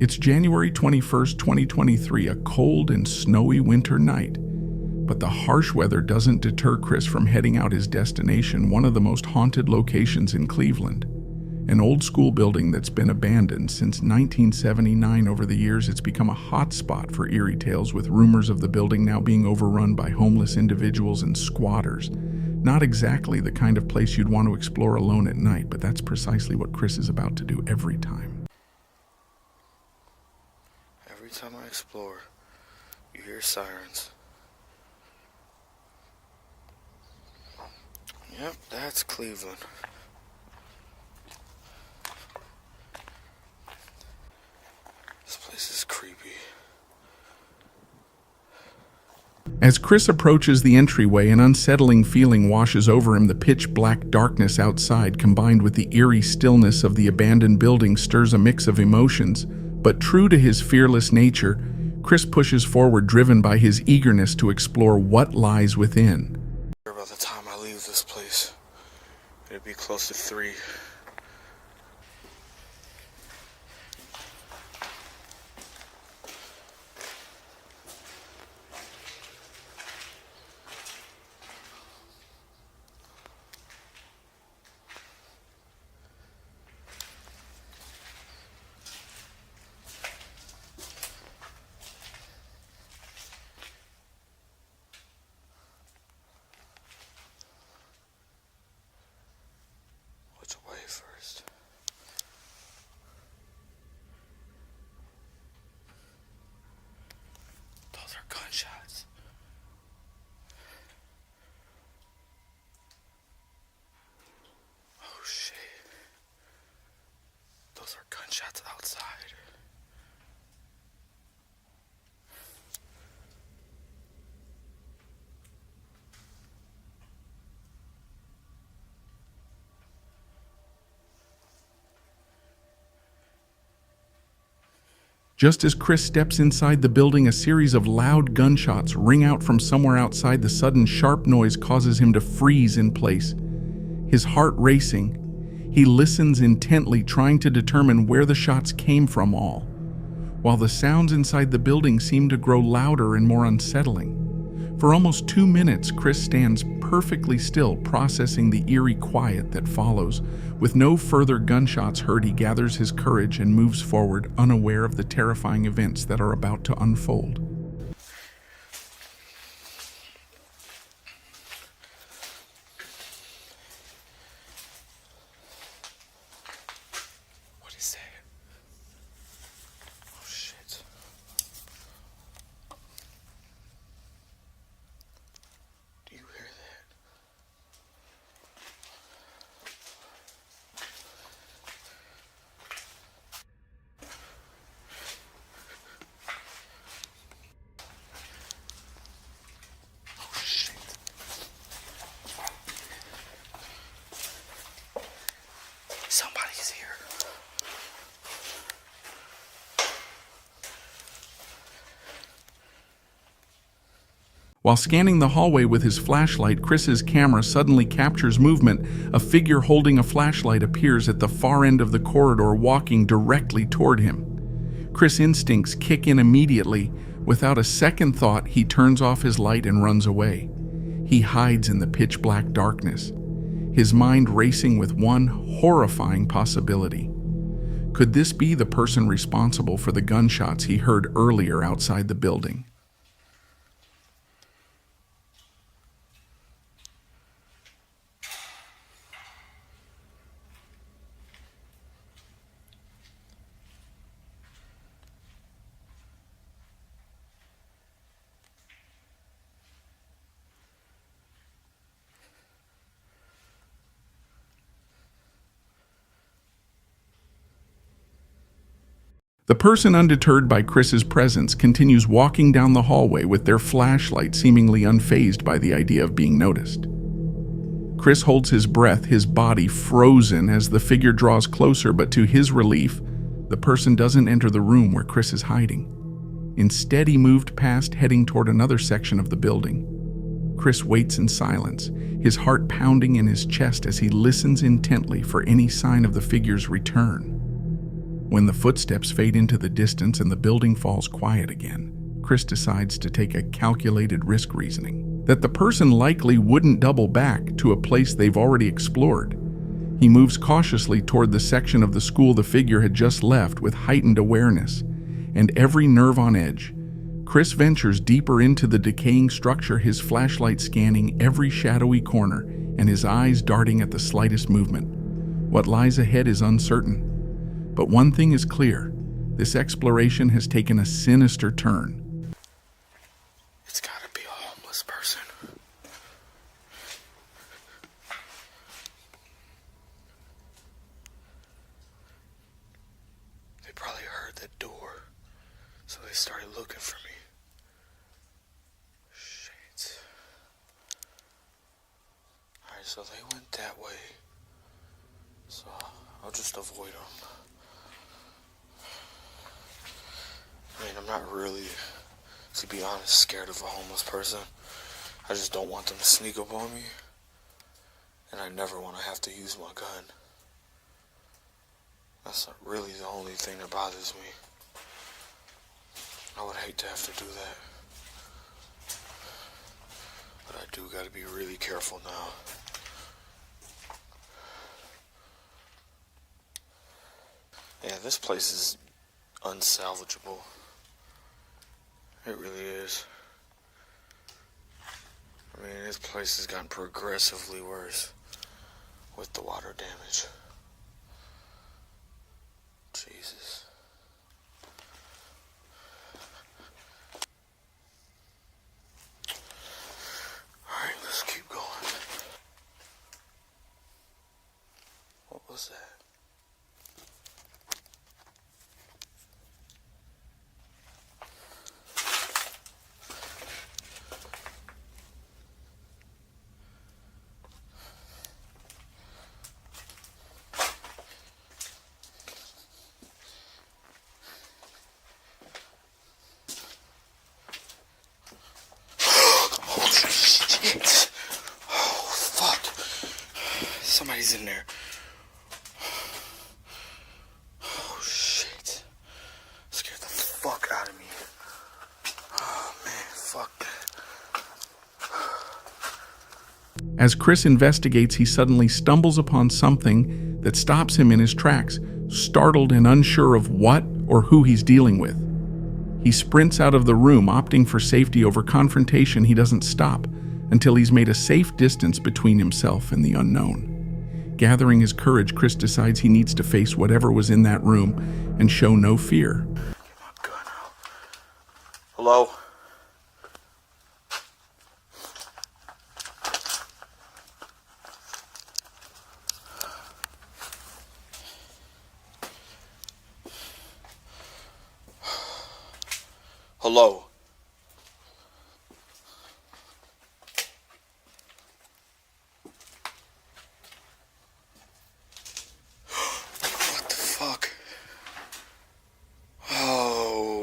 It's January 21st, 2023, a cold and snowy winter night. But the harsh weather doesn't deter Chris from heading out his destination, one of the most haunted locations in Cleveland. An old school building that's been abandoned since 1979. Over the years, it's become a hot spot for eerie tales, with rumors of the building now being overrun by homeless individuals and squatters. Not exactly the kind of place you'd want to explore alone at night, but that's precisely what Chris is about to do every time. Every time I explore, you hear sirens. Yep, that's Cleveland. This place is creepy. As Chris approaches the entryway, an unsettling feeling washes over him. The pitch-black darkness outside, combined with the eerie stillness of the abandoned building, stirs a mix of emotions. But true to his fearless nature, Chris pushes forward, driven by his eagerness to explore what lies within. About the time I leave this place, it'll be close to 3. Which way first? Those are gunshots. Oh shit. Those are gunshots outside. Just as Chris steps inside the building, a series of loud gunshots ring out from somewhere outside. The sudden sharp noise causes him to freeze in place, his heart racing. He listens intently, trying to determine where the shots came from, all while the sounds inside the building seem to grow louder and more unsettling. For almost 2 minutes, Chris stands perfectly still, processing the eerie quiet that follows. With no further gunshots heard, he gathers his courage and moves forward, unaware of the terrifying events that are about to unfold. What is that? Oh shit. Do you hear that? Oh shit. Somebody's here. While scanning the hallway with his flashlight, Chris's camera suddenly captures movement. A figure holding a flashlight appears at the far end of the corridor, walking directly toward him. Chris' instincts kick in immediately. Without a second thought, he turns off his light and runs away. He hides in the pitch-black darkness, his mind racing with one horrifying possibility. Could this be the person responsible for the gunshots he heard earlier outside the building? The person, undeterred by Chris's presence, continues walking down the hallway with their flashlight, seemingly unfazed by the idea of being noticed. Chris holds his breath, his body frozen as the figure draws closer, but to his relief, the person doesn't enter the room where Chris is hiding. Instead, he moved past, heading toward another section of the building. Chris waits in silence, his heart pounding in his chest as he listens intently for any sign of the figure's return. When the footsteps fade into the distance and the building falls quiet again, Chris decides to take a calculated risk, reasoning that the person likely wouldn't double back to a place they've already explored. He moves cautiously toward the section of the school the figure had just left with heightened awareness and every nerve on edge. Chris ventures deeper into the decaying structure, his flashlight scanning every shadowy corner and his eyes darting at the slightest movement. What lies ahead is uncertain, but one thing is clear: this exploration has taken a sinister turn. It's gotta be a homeless person. They probably heard the door, so they started looking for me. Shit. Alright, so they went that way. So I'll just avoid them. I mean, I'm not really, to be honest, scared of a homeless person. I just don't want them to sneak up on me. And I never want to have to use my gun. That's not really the only thing that bothers me. I would hate to have to do that. But I do gotta be really careful now. Yeah, this place is unsalvageable. It really is. I mean, this place has gotten progressively worse with the water damage. Jesus. Alright, let's keep going. What was that? Somebody's in there. Oh shit. Scared the fuck out of me. Oh man, fuck that. As Chris investigates, he suddenly stumbles upon something that stops him in his tracks, startled and unsure of what or who he's dealing with. He sprints out of the room, opting for safety over confrontation. He doesn't stop until he's made a safe distance between himself and the unknown. Gathering his courage, Chris decides he needs to face whatever was in that room and show no fear. Get my gun out. Hello? Hello?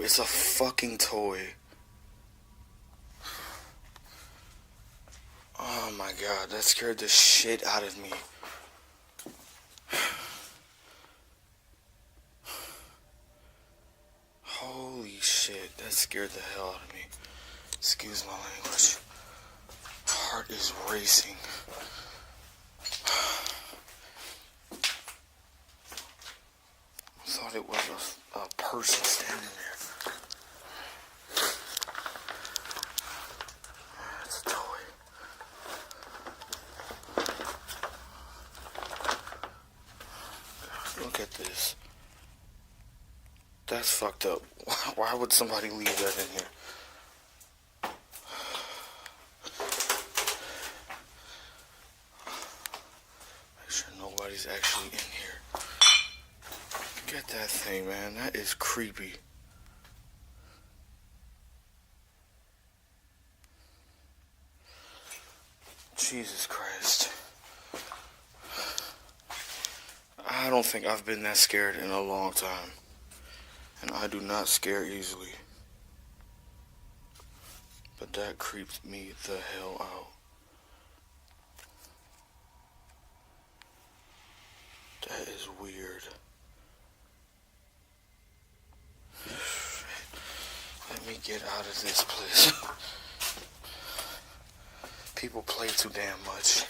It's a fucking toy. Oh my god, that scared the shit out of me. Holy shit, that scared the hell out of me. Excuse my language. My heart is racing. I thought it was a person standing there. It's a toy. Look at this. That's fucked up. Why would somebody leave that in here? Make sure nobody's actually in here. Look at that thing, man. That is creepy. Jesus Christ. I don't think I've been that scared in a long time. And I do not scare easily. But that creeped me the hell out. That is weird. get out of this place. People play too damn much.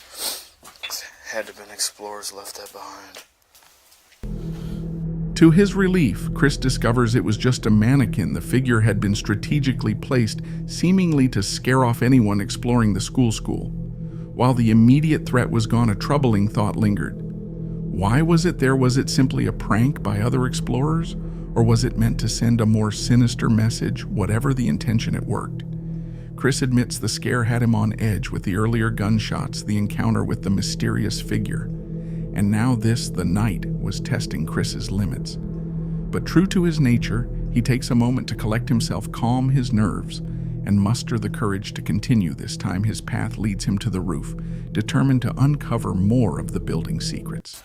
Had to been explorers left that behind. To his relief, Chris discovers it was just a mannequin the figure had been strategically placed, seemingly to scare off anyone exploring the school. While the immediate threat was gone, a troubling thought lingered. Why was it there? Was it simply a prank by other explorers? Or was it meant to send a more sinister message? Whatever the intention, it worked. Chris admits the scare had him on edge with the earlier gunshots, the encounter with the mysterious figure. And now this, the night, was testing Chris's limits. But true to his nature, he takes a moment to collect himself, calm his nerves, and muster the courage to continue. This time his path leads him to the roof, determined to uncover more of the building's secrets.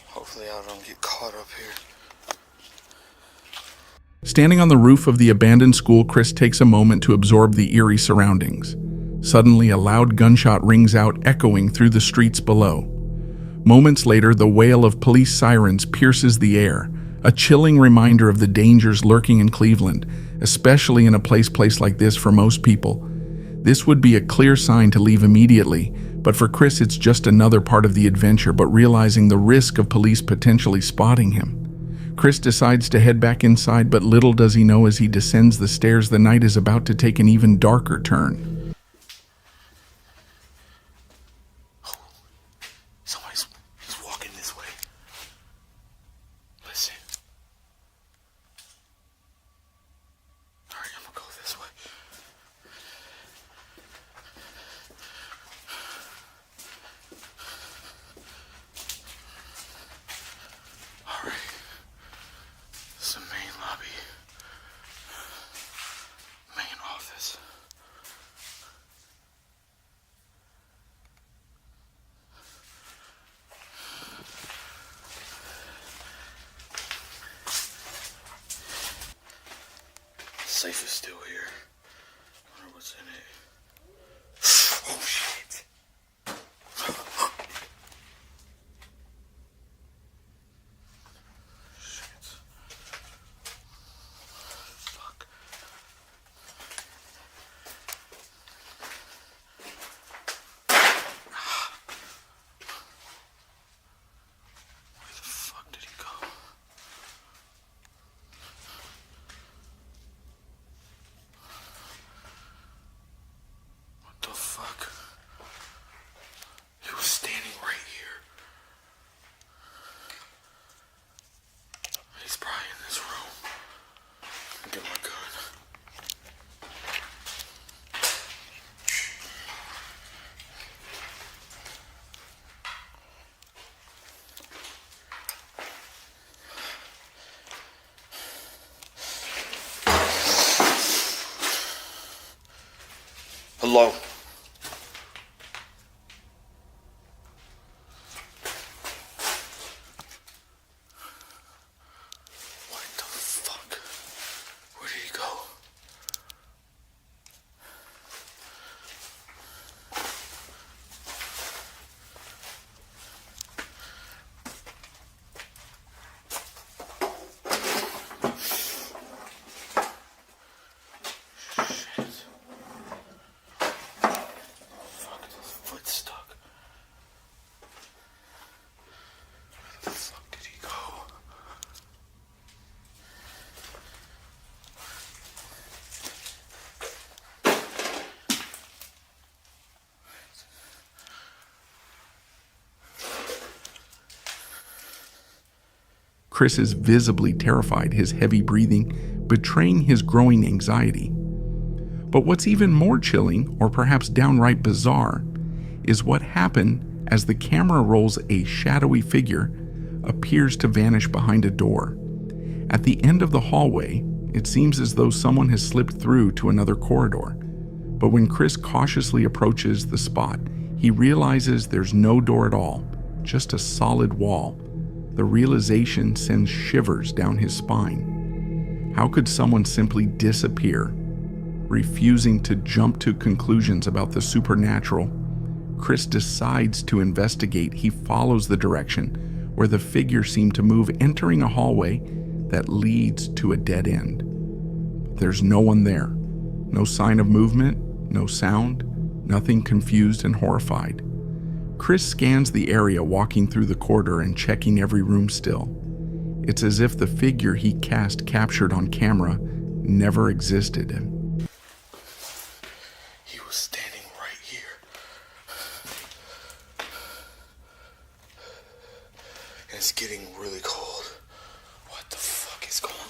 Hopefully I don't get caught up here. Standing on the roof of the abandoned school, Chris takes a moment to absorb the eerie surroundings. Suddenly, a loud gunshot rings out, echoing through the streets below. Moments later, the wail of police sirens pierces the air, a chilling reminder of the dangers lurking in Cleveland, especially in a place like this. For most people, this would be a clear sign to leave immediately, but for Chris it's just another part of the adventure. But realizing the risk of police potentially spotting him, Chris decides to head back inside, but little does he know as he descends the stairs, the night is about to take an even darker turn. He's walking this way. Listen. Alright, I'm gonna go this way. Alright. This is the main lobby. Main office. Safe is still here. Wonder what's in it. Oh shit. Shit. Fuck. Where the fuck did he go? What the fuck? He was standing right here. He's probably in this room. Get my gun. Hello. What the fuck? Where did he go? Shit. Fuck, his foot stuck. Where the fuck did he go? Chris is visibly terrified, his heavy breathing betraying his growing anxiety. But what's even more chilling, or perhaps downright bizarre, is what happened as the camera rolls. A shadowy figure appears to vanish behind a door. At the end of the hallway, it seems as though someone has slipped through to another corridor. But when Chris cautiously approaches the spot, he realizes there's no door at all, just a solid wall. The realization sends shivers down his spine. How could someone simply disappear? Refusing to jump to conclusions about the supernatural, Chris decides to investigate. He follows the direction where the figure seemed to move, entering a hallway that leads to a dead end. There's no one there. No sign of movement, no sound, nothing. Confused and horrified, Chris scans the area, walking through the corridor and checking every room still. It's as if the figure he captured on camera never existed. He was standing right here. And it's getting really cold. What the fuck is going on?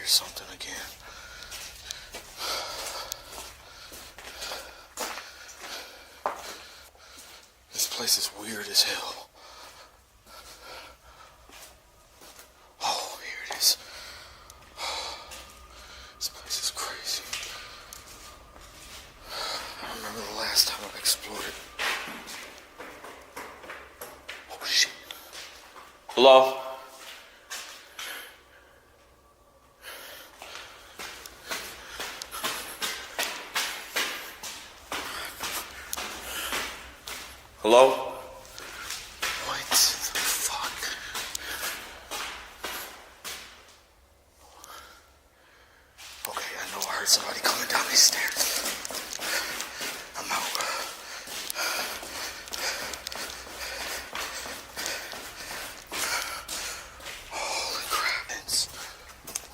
Something again. This place is weird as hell. Oh, here it is. This place is crazy. I remember the last time I explored it. Oh shit. Hello? Hello? What the fuck? Okay, I know I heard somebody coming down these stairs. I'm out. Holy crap.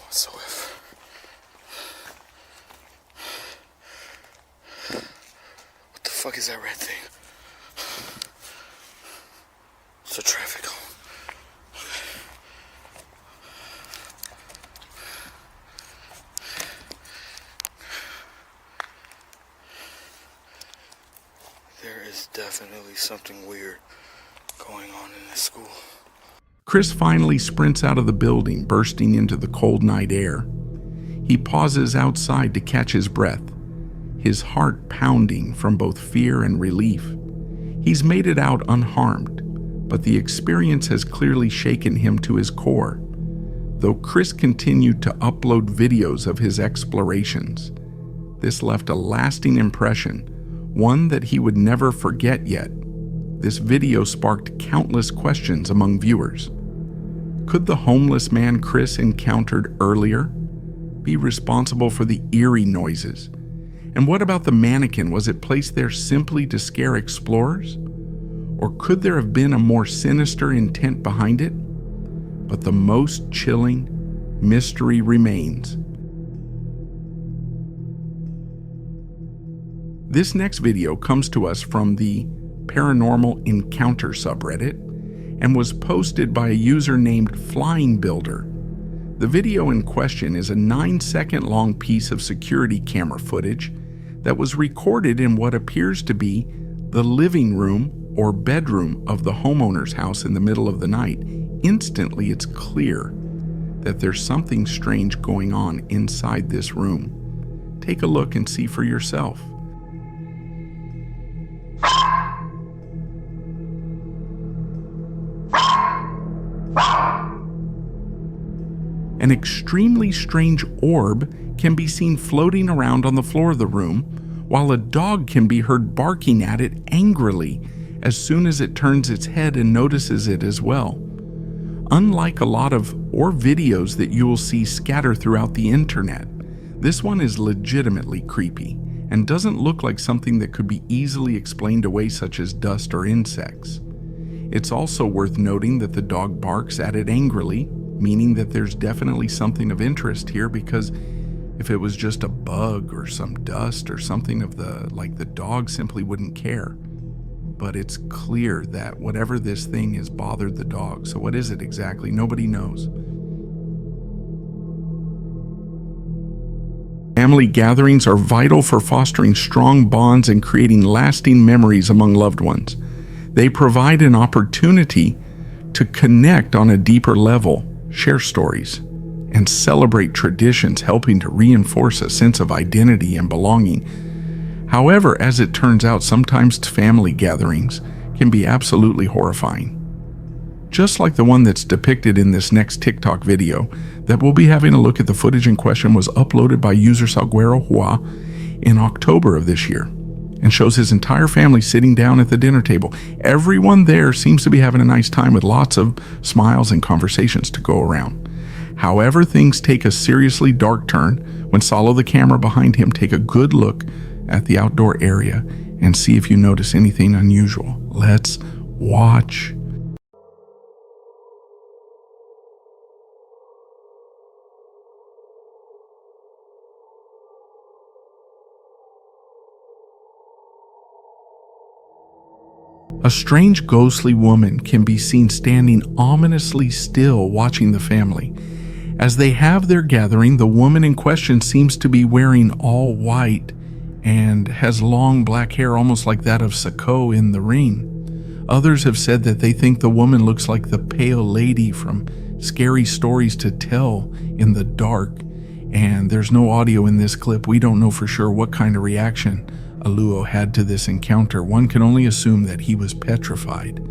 Whatsoever. What the fuck is that red thing? It's a traffic cone. There is definitely something weird going on in this school. Chris finally sprints out of the building, bursting into the cold night air. He pauses outside to catch his breath, his heart pounding from both fear and relief. He's made it out unharmed, but the experience has clearly shaken him to his core. Though Chris continued to upload videos of his explorations, this left a lasting impression, one that he would never forget yet. This video sparked countless questions among viewers. Could the homeless man Chris encountered earlier be responsible for the eerie noises? And what about the mannequin? Was it placed there simply to scare explorers? Or could there have been a more sinister intent behind it? But the most chilling mystery remains. This next video comes to us from the Paranormal Encounter subreddit and was posted by a user named Flying Builder. The video in question is a 9-second long piece of security camera footage that was recorded in what appears to be the living room or bedroom of the homeowner's house in the middle of the night. Instantly, it's clear that there's something strange going on inside this room. Take a look and see for yourself. An extremely strange orb can be seen floating around on the floor of the room, while a dog can be heard barking at it angrily as soon as it turns its head and notices it as well. Unlike a lot of videos that you will see scatter throughout the internet, this one is legitimately creepy and doesn't look like something that could be easily explained away, such as dust or insects. It's also worth noting that the dog barks at it angrily, meaning that there's definitely something of interest here, because if it was just a bug or some dust or something the dog simply wouldn't care. but it's clear that whatever this thing is bothered the dog. So what is it exactly? Nobody knows. Family gatherings are vital for fostering strong bonds and creating lasting memories among loved ones. They provide an opportunity to connect on a deeper level, share stories, and celebrate traditions, helping to reinforce a sense of identity and belonging. However, as it turns out, sometimes family gatherings can be absolutely horrifying. Just like the one that's depicted in this next TikTok video that we'll be having a look at. The footage in question was uploaded by user Salguero Hua in October of this year and shows his entire family sitting down at the dinner table. Everyone there seems to be having a nice time with lots of smiles and conversations to go around. However, things take a seriously dark turn when Salo, the camera behind him, take a good look at the outdoor area and see if you notice anything unusual. Let's watch. A strange ghostly woman can be seen standing ominously still, watching the family. As they have their gathering, the woman in question seems to be wearing all white and has long black hair, almost like that of Sako in The Ring. Others have said that they think the woman looks like the pale lady from Scary Stories to Tell in the Dark. And there's no audio in this clip. We don't know for sure what kind of reaction Aluo had to this encounter. One can only assume that he was petrified.